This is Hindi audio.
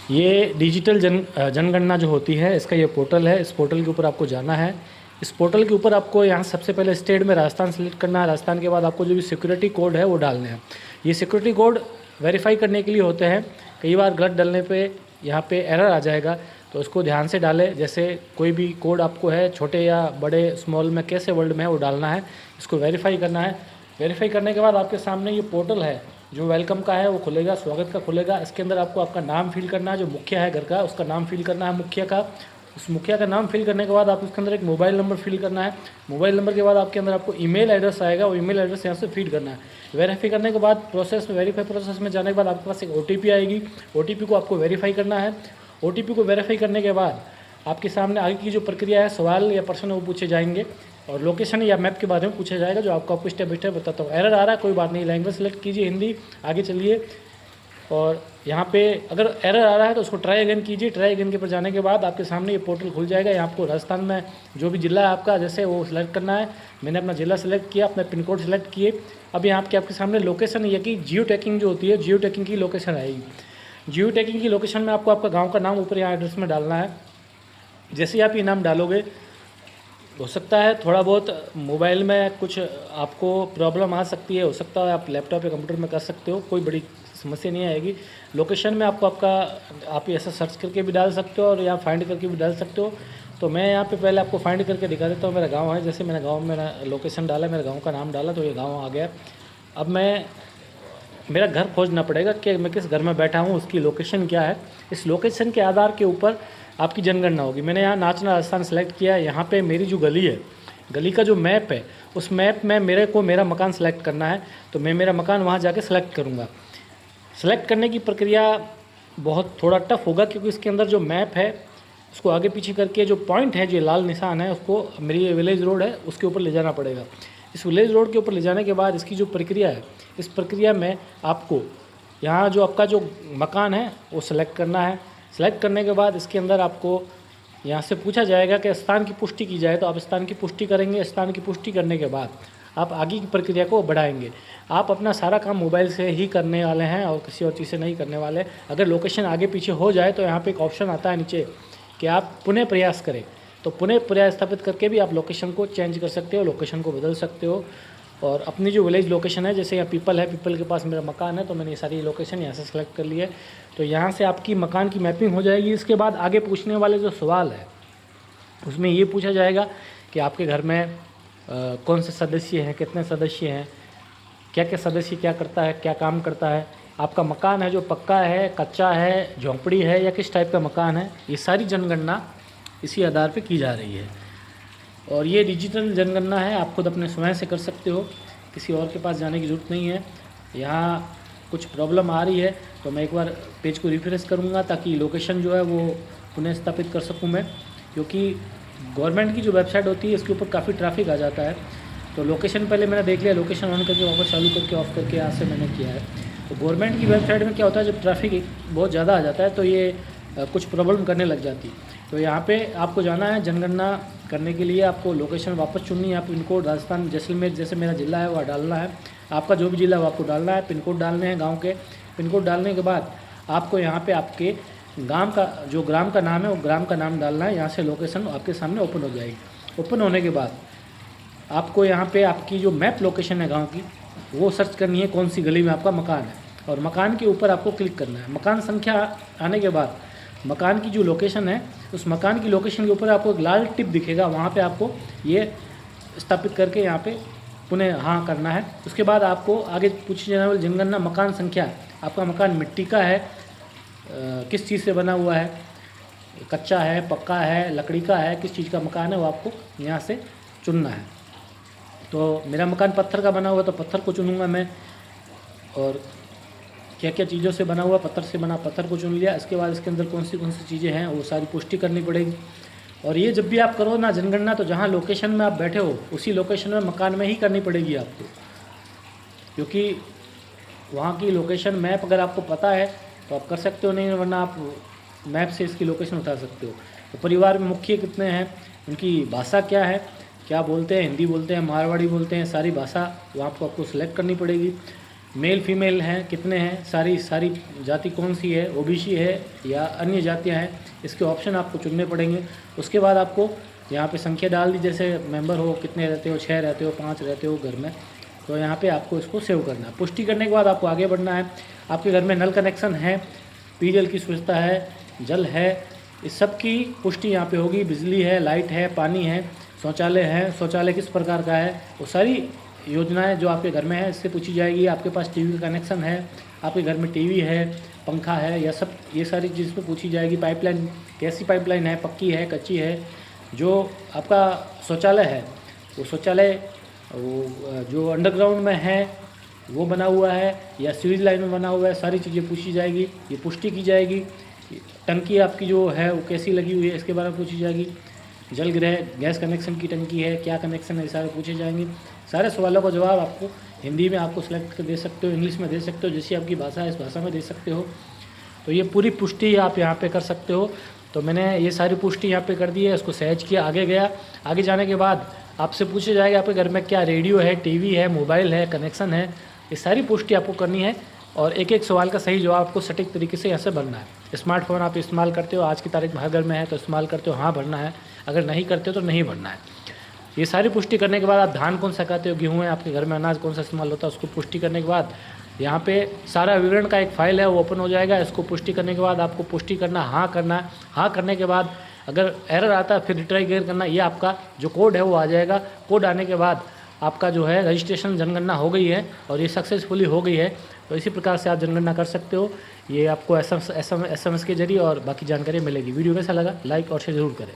ये डिजिटल जनगणना जो होती है, इसका ये पोर्टल है। इस पोर्टल के ऊपर आपको जाना है। इस पोर्टल के ऊपर आपको यहाँ सबसे पहले स्टेट में राजस्थान सेलेक्ट करना है। राजस्थान के बाद आपको जो भी सिक्योरिटी कोड है वो डालने हैं। ये सिक्योरिटी कोड वेरीफाई करने के लिए होते हैं। कई बार गलत डालने पे यहाँ पे एरर आ जाएगा, तो उसको ध्यान से डालें। जैसे कोई भी कोड आपको है, छोटे या बड़े स्मॉल में कैसे वर्ड में है वो डालना है, इसको वेरीफाई करना है। वेरीफाई करने के बाद आपके सामने ये पोर्टल है जो वेलकम का है वो खुलेगा, स्वागत का खुलेगा। इसके अंदर आपको आपका नाम फिल करना है, जो मुखिया है घर का उसका नाम फिल करना है मुखिया का। उस मुखिया का नाम फिल करने के बाद आप उसके अंदर एक मोबाइल नंबर फिल करना है। मोबाइल नंबर के बाद आपके अंदर आपको ईमेल एड्रेस आएगा, वो ईमेल एड्रेस यहाँ से फीड करना है। वेरीफाई करने के बाद वेरीफाई प्रोसेस में जाने के बाद आपके पास एक OTP आएगी। OTP को आपको वेरीफाई करना है। OTP को वेरीफाई करने के बाद आपके सामने आगे की जो प्रक्रिया है, सवाल या प्रश्न वो पूछे जाएंगे और लोकेशन या मैप के बारे में पूछा जाएगा, जो आपको स्टेप बाई स्टेप बताता हूँ। एरर आ रहा है कोई बात नहीं, लैंग्वेज सेलेक्ट कीजिए हिंदी, आगे चलिए। और यहाँ पे अगर एरर आ रहा है तो उसको ट्राई अगेन कीजिए। ट्राई अगेन के पर जाने के बाद आपके सामने ये पोर्टल खुल जाएगा। यहाँ आपको राजस्थान में जो भी जिला है आपका जैसे वो सिलेक्ट करना है। मैंने अपना जिला सेलेक्ट किया, अपना पिन कोड सेलेक्ट किए। अब यहाँ आपके सामने लोकेशन ये कि जियो टैगिंग जो होती है, जियो टैगिंग की लोकेशन आएगी। जियो टैगिंग की लोकेशन में आपको आपका गाँव का नाम ऊपर यहाँ एड्रेस में डालना है। जैसे ही आप ये नाम डालोगे, हो सकता है थोड़ा बहुत मोबाइल में कुछ आपको प्रॉब्लम आ सकती है, हो सकता है आप लैपटॉप या कंप्यूटर में कर सकते हो, कोई बड़ी समस्या नहीं आएगी। लोकेशन में आपको आप ऐसा सर्च करके भी डाल सकते हो और यहाँ फाइंड करके भी डाल सकते हो। तो मैं यहाँ पे पहले आपको फाइंड करके दिखा देता हूँ। मेरा गांव है, जैसे मैंने गांव में लोकेशन डाला, मेरे गांव का नाम डाला तो ये गांव आ गया। अब मेरा घर खोजना पड़ेगा कि मैं किस घर में बैठा हूँ, उसकी लोकेशन क्या है। इस लोकेशन के आधार के ऊपर आपकी जनगणना होगी। मैंने यहाँ नाचना राजस्थान सेलेक्ट किया है। यहाँ पे मेरी जो गली है, गली का जो मैप है, उस मैप में मेरे को मेरा मकान सेलेक्ट करना है, तो मैं मेरा मकान वहाँ जाके सेलेक्ट करूँगा। सेलेक्ट करने की प्रक्रिया बहुत थोड़ा टफ होगा, क्योंकि इसके अंदर जो मैप है उसको आगे पीछे करके जो पॉइंट है, जो लाल निशान है, उसको मेरी ये विलेज रोड है उसके ऊपर ले जाना पड़ेगा। इस विलेज रोड के ऊपर ले जाने के बाद इसकी जो प्रक्रिया है, इस प्रक्रिया में आपको यहाँ जो आपका जो मकान है वो सेलेक्ट करना है। सेलेक्ट करने के बाद इसके अंदर आपको यहाँ से पूछा जाएगा कि स्थान की पुष्टि की जाए, तो आप स्थान की पुष्टि करेंगे। स्थान की पुष्टि करने के बाद आप आगे की प्रक्रिया को बढ़ाएंगे। आप अपना सारा काम मोबाइल से ही करने वाले हैं और किसी और चीज़ से नहीं करने वाले। अगर लोकेशन आगे पीछे हो जाए तो यहाँ पे एक ऑप्शन आता है नीचे कि आप पुनः प्रयास करें, तो पुनः प्रयास स्थापित करके भी आप लोकेशन को चेंज कर सकते हो, लोकेशन को बदल सकते हो। और अपनी जो विलेज लोकेशन है, जैसे यहाँ पीपल है, पीपल के पास मेरा मकान है, तो मैंने ये सारी लोकेशन यहाँ से सेलेक्ट कर ली है। तो यहाँ से आपकी मकान की मैपिंग हो जाएगी। इसके बाद आगे पूछने वाले जो सवाल है उसमें ये पूछा जाएगा कि आपके घर में कौन से सदस्य हैं, कितने सदस्य हैं, क्या क्या सदस्य क्या करता है, क्या काम करता है, आपका मकान है जो पक्का है, कच्चा है, झोंपड़ी है या किस टाइप का मकान है। ये सारी जनगणना इसी आधार पर की जा रही है। और ये डिजिटल जनगणना है, आप खुद अपने स्वयं से कर सकते हो, किसी और के पास जाने की ज़रूरत नहीं है। यहाँ कुछ प्रॉब्लम आ रही है तो मैं एक बार पेज को रिफ्रेश करूँगा ताकि लोकेशन जो है वो पुनः स्थापित कर सकूँ मैं, क्योंकि गवर्नमेंट की जो वेबसाइट होती है इसके ऊपर काफ़ी ट्रैफिक आ जाता है। तो लोकेशन पहले मैंने देख लिया, लोकेशन ऑन करके वापस चालू करके ऑफ करके यहाँ से मैंने किया है। तो गवर्नमेंट की वेबसाइट में क्या होता है, जब ट्रैफिक बहुत ज़्यादा आ जाता है तो ये कुछ प्रॉब्लम करने लग जाती है। तो यहाँ पे आपको जाना है जनगणना करने के लिए, आपको लोकेशन वापस चुननी है। आप पिन कोड राजस्थान जैसलमेर जैसे मेरा ज़िला है वह डालना है, आपका जो भी ज़िला है वो आपको डालना है। पिन कोड डालने हैं गांव के। पिन कोड डालने के बाद आपको यहाँ पे आपके गांव का जो ग्राम का नाम है वो ग्राम का नाम डालना है। यहाँ से लोकेशन आपके सामने ओपन हो जाएगी। ओपन होने के बाद आपको यहाँ पे आपकी जो मैप लोकेशन है गाँव की वो सर्च करनी है, कौन सी गली में आपका मकान है, और मकान के ऊपर आपको क्लिक करना है। मकान संख्या आने के बाद मकान की जो लोकेशन है, उस मकान की लोकेशन के ऊपर आपको एक लाल टिप दिखेगा, वहाँ पे आपको ये स्थापित करके यहाँ पे पुनः हाँ करना है। उसके बाद आपको आगे पूछी जाने वाली जनगणना मकान संख्या, आपका मकान मिट्टी का है, किस चीज़ से बना हुआ है, कच्चा है, पक्का है, लकड़ी का है, किस चीज़ का मकान है वो आपको यहाँ से चुनना है। तो मेरा मकान पत्थर का बना हुआ तो पत्थर को चुनूँगा मैं, और क्या क्या चीज़ों से बना हुआ, पत्थर से बना, पत्थर को चुन लिया। इसके बाद इसके अंदर कौन सी चीज़ें हैं वो सारी पुष्टि करनी पड़ेगी। और ये जब भी आप करो ना जनगणना, तो जहाँ लोकेशन में आप बैठे हो उसी लोकेशन में मकान में ही करनी पड़ेगी आपको, क्योंकि वहाँ की लोकेशन मैप अगर आपको पता है तो आप कर सकते हो, नहीं वरना आप मैप से इसकी लोकेशन उठा सकते हो। तो परिवार में मुखिया कितने हैं, उनकी भाषा क्या है, क्या बोलते हैं, हिंदी बोलते हैं, मारवाड़ी बोलते हैं, सारी भाषा वहाँ पर आपको सिलेक्ट करनी पड़ेगी। मेल फीमेल हैं कितने हैं, सारी जाति कौन सी है, ओबीसी है या अन्य जातियां हैं, इसके ऑप्शन आपको चुनने पड़ेंगे। उसके बाद आपको यहाँ पे संख्या डाल दी, जैसे मेंबर हो कितने रहते हो, 6 रहते हो, 5 रहते हो घर में, तो यहाँ पे आपको इसको सेव करना है। पुष्टि करने के बाद आपको आगे बढ़ना है। आपके घर में नल कनेक्शन है, पेयजल की सुविधा है, जल है, इस सब की पुष्टि यहाँ पे होगी। बिजली है, लाइट है, पानी है, शौचालय है, शौचालय किस प्रकार का है, वो सारी योजनाएं जो आपके घर में है इससे पूछी जाएगी। आपके पास टीवी का कनेक्शन है, आपके घर में टीवी है, पंखा है, या सब ये सारी चीज़ पे पूछी जाएगी। पाइपलाइन कैसी पाइपलाइन है, पक्की है, कच्ची है। जो आपका शौचालय है वो शौचालय वो जो अंडरग्राउंड में है वो बना हुआ है या सीवेज लाइन में बना हुआ है, सारी चीज़ें पूछी जाएगी, ये पुष्टि की जाएगी। टंकी आपकी जो है वो कैसी लगी हुई है इसके बारे में पूछी जाएगी। जल गृह गैस कनेक्शन की टंकी है, क्या कनेक्शन है, ये सारे पूछे जाएंगे। सारे सवालों का जवाब आपको हिंदी में आपको सेलेक्ट कर दे सकते हो, इंग्लिश में दे सकते हो, जैसी आपकी भाषा है इस भाषा में दे सकते हो। तो ये पूरी पुष्टि आप यहाँ पे कर सकते हो। तो मैंने ये सारी पुष्टि यहाँ पे कर दी है, इसको सहज किया, आगे गया। आगे जाने के बाद आपसे पूछा जाएगा आपके घर में क्या रेडियो है, टीवी है, मोबाइल है, कनेक्शन है, ये सारी पुष्टि आपको करनी है। और एक एक सवाल का सही जवाब आपको सटीक तरीके से यहाँ से भरना है। स्मार्टफोन आप इस्तेमाल करते हो, आज की तारीख में हर घर में है तो इस्तेमाल करते हो, हाँ भरना है। अगर नहीं करते हो तो नहीं भरना है। ये सारी पुष्टि करने के बाद आप धान कौन सा खाते हो, गेहूँ है, आपके घर में अनाज कौन सा इस्तेमाल होता है, उसको पुष्टि करने के बाद यहाँ पे सारा विवरण का एक फाइल है वो ओपन हो जाएगा। इसको पुष्टि करने के बाद आपको पुष्टि करना, हाँ करना है। हाँ करने के बाद अगर एरर आता है फिर रिट्राई क्लियर करना। ये आपका जो कोड है वो आ जाएगा। कोड आने के बाद आपका जो है रजिस्ट्रेशन जनगणना हो गई है और ये सक्सेसफुली हो गई है। तो इसी प्रकार से आप जनगणना कर सकते हो। ये आपको SMS के जरिए और बाकी जानकारी मिलेगी। वीडियो कैसा लगा लाइक और शेयर जरूर करें।